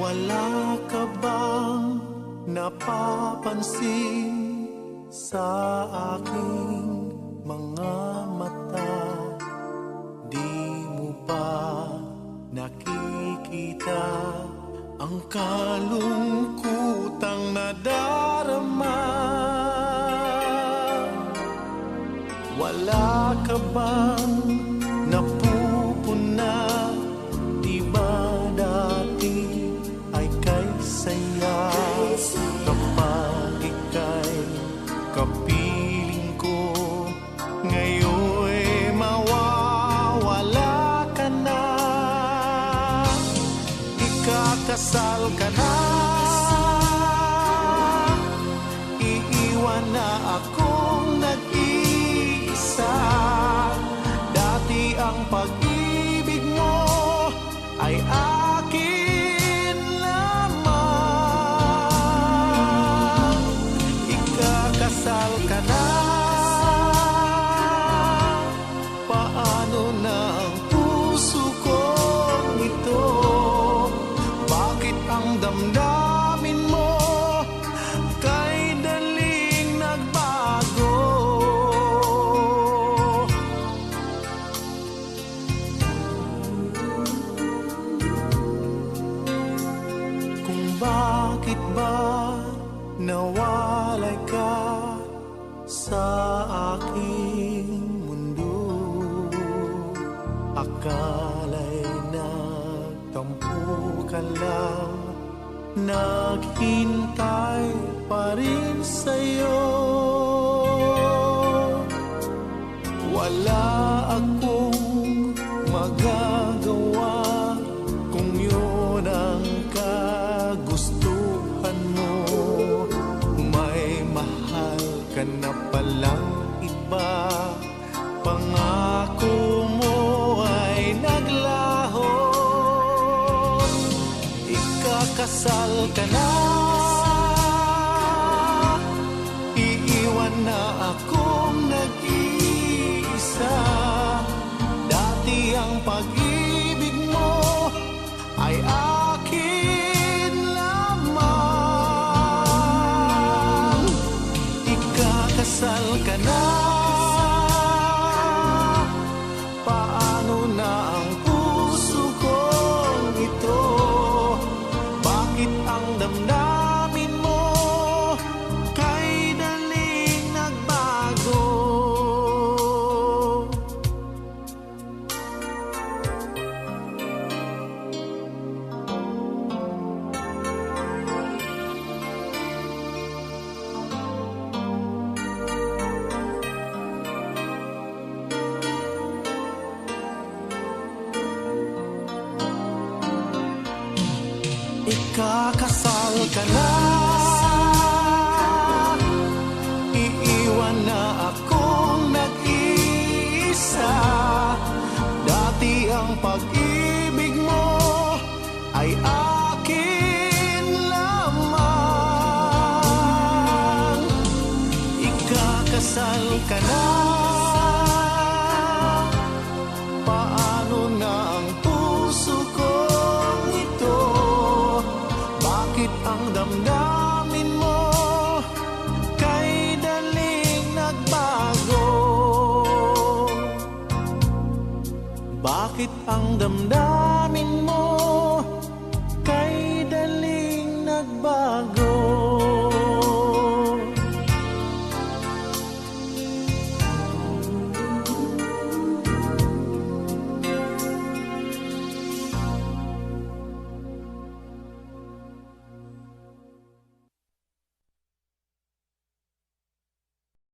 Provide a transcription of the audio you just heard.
Wala ka bang napapansin sa aking mga mata? Di mo ba nakikita ang kalungkutang nadarama? Wala ka bang napupuna? Di ba dati ay kay saya kapag ika'y kapiling ko? Ngayon'y mawawala ka na, ikakasal ka na, iiwan na akong nag-iisa. Dati ang pag-ibig mo ay akin lamang, ikakasal ka na. Paano na ang puso kong ito? Bakit ang damdamin mo kay daling nagbago? Kung bakit ba nawalay ka sa aking mundo, akala'y nagtampo ka lang, naghintay pa rin sa'yo. Wala akong magagawa kung yun ang kagustuhan mo. May mahal ka na palang iba, pangako mo ay naglaho. Ikakasal ka na, iiwan na akong nag-iisa. Dati ang pag-ibig mo ay akin lamang, ikakasal ka na. Paano na ang puso kong ito? Bakit ang damdamin mo kay daling nagbago? Ikakasal ka na, iiwan na akong nag-iisa. Dati ang pag-ibig mo ay akin lamang, ikakasal ka na. Paano na ang puso kong ito? Bakit ang damdamin mo kay daling nagbago? Bakit ang damdamin